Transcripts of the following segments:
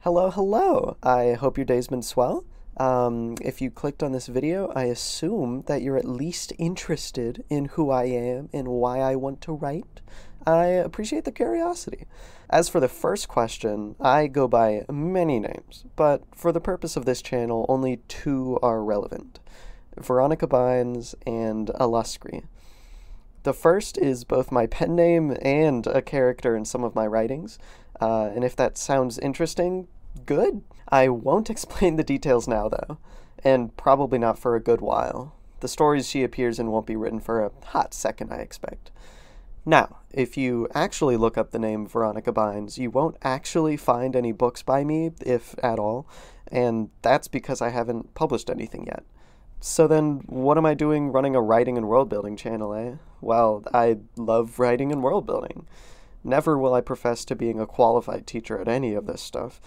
Hello, hello. I hope your day's been swell. If you clicked on this video, I assume that you're at least interested in who I am and why I want to write. I appreciate the curiosity. As for the first question, I go by many names, but for the purpose of this channel, only two are relevant: Veronica Bynes and Uluscri. The first is both my pen name and a character in some of my writings, and if that sounds interesting, good. I won't explain the details now, though, and probably not for a good while. The stories she appears in won't be written for a hot second, I expect. Now, if you actually look up the name Veronica Bynes, you won't actually find any books by me, if at all, and that's because I haven't published anything yet. So then, what am I doing running a writing and world-building channel, eh? Well, I love writing and world-building. Never will I profess to being a qualified teacher at any of this stuff.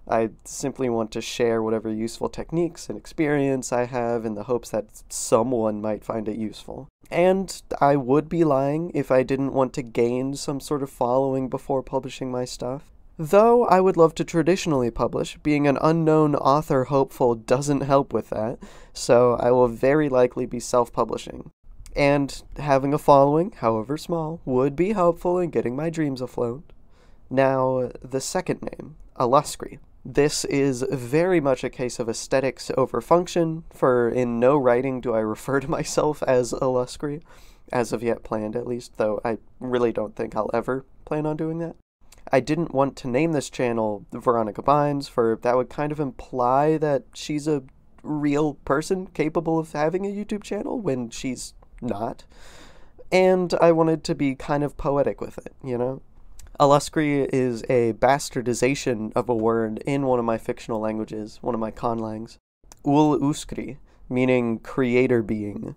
I simply want to share whatever useful techniques and experience I have in the hopes that someone might find it useful. And I would be lying if I didn't want to gain some sort of following before publishing my stuff. Though I would love to traditionally publish, being an unknown author hopeful doesn't help with that, so I will very likely be self-publishing. And having a following, however small, would be helpful in getting my dreams afloat. Now, the second name, Uluscri. This is very much a case of aesthetics over function, for in no writing do I refer to myself as Uluscri, as of yet planned at least, though I really don't think I'll ever plan on doing that. I didn't want to name this channel Veronica Bynes, for that would kind of imply that she's a real person capable of having a YouTube channel when she's not. And I wanted to be kind of poetic with it, you know? Uluscri is a bastardization of a word in one of my fictional languages, one of my conlangs. Uluscri, meaning creator being.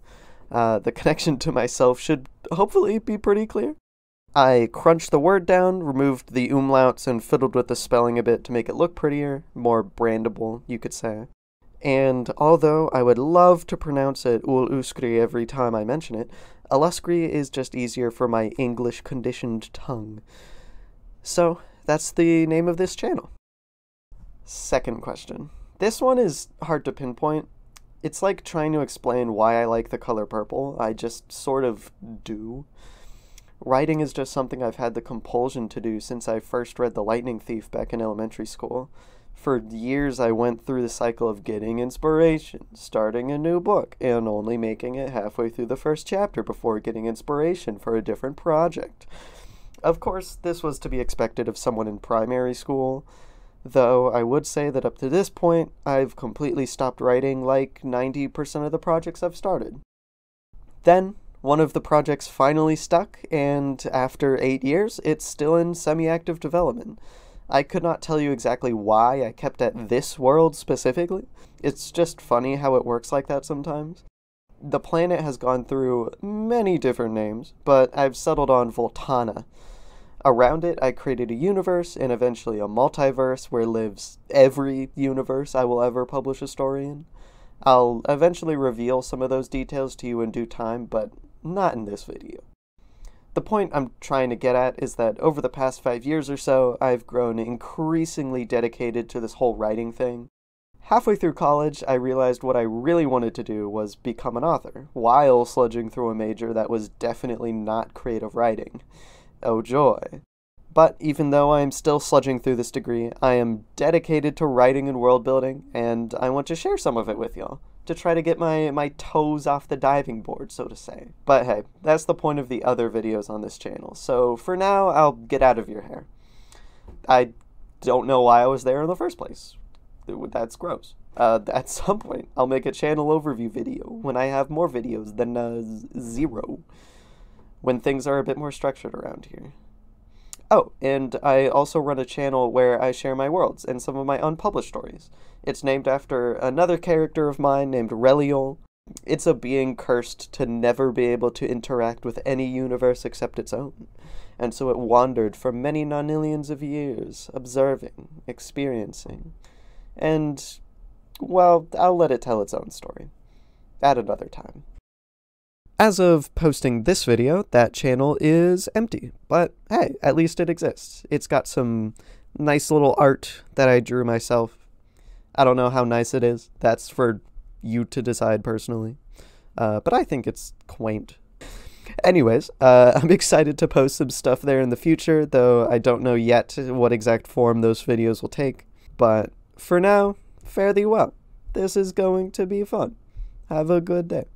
The connection to myself should hopefully be pretty clear. I crunched the word down, removed the umlauts, and fiddled with the spelling a bit to make it look prettier, more brandable, you could say. And although I would love to pronounce it Uluscri every time I mention it, Uluscri is just easier for my English-conditioned tongue. So, that's the name of this channel. Second question. This one is hard to pinpoint. It's like trying to explain why I like the color purple. I just sort of do. Writing is just something I've had the compulsion to do since I first read The Lightning Thief back in elementary school. For years I went through the cycle of getting inspiration, starting a new book, and only making it halfway through the first chapter before getting inspiration for a different project. Of course, this was to be expected of someone in primary school, though I would say that up to this point, I've completely stopped writing like 90% of the projects I've started. Then, one of the projects finally stuck, and after 8 years, it's still in semi-active development. I could not tell you exactly why I kept at this world specifically. It's just funny how it works like that sometimes. The planet has gone through many different names, but I've settled on Voltana. Around it, I created a universe, and eventually a multiverse where lives every universe I will ever publish a story in. I'll eventually reveal some of those details to you in due time, but not in this video. The point I'm trying to get at is that over the past 5 years or so, I've grown increasingly dedicated to this whole writing thing. Halfway through college, I realized what I really wanted to do was become an author, while sludging through a major that was definitely not creative writing. Oh joy. But even though I'm still sludging through this degree, I am dedicated to writing and world building, and I want to share some of it with y'all, to try to get my toes off the diving board, so to say. But hey, that's the point of the other videos on this channel, so for now, I'll get out of your hair. I don't know why I was there in the first place. That's gross. At some point, I'll make a channel overview video when I have more videos than 0. When things are a bit more structured around here. Oh, and I also run a channel where I share my worlds and some of my unpublished stories. It's named after another character of mine named Reliol. It's a being cursed to never be able to interact with any universe except its own, and so it wandered for many nonillions of years, observing, experiencing, and, well, I'll let it tell its own story. At another time. As of posting this video, that channel is empty, but hey, at least it exists. It's got some nice little art that I drew myself. I don't know how nice it is. That's for you to decide personally. But I think it's quaint. Anyways, I'm excited to post some stuff there in the future, though I don't know yet what exact form those videos will take. But for now, fare thee well. This is going to be fun. Have a good day.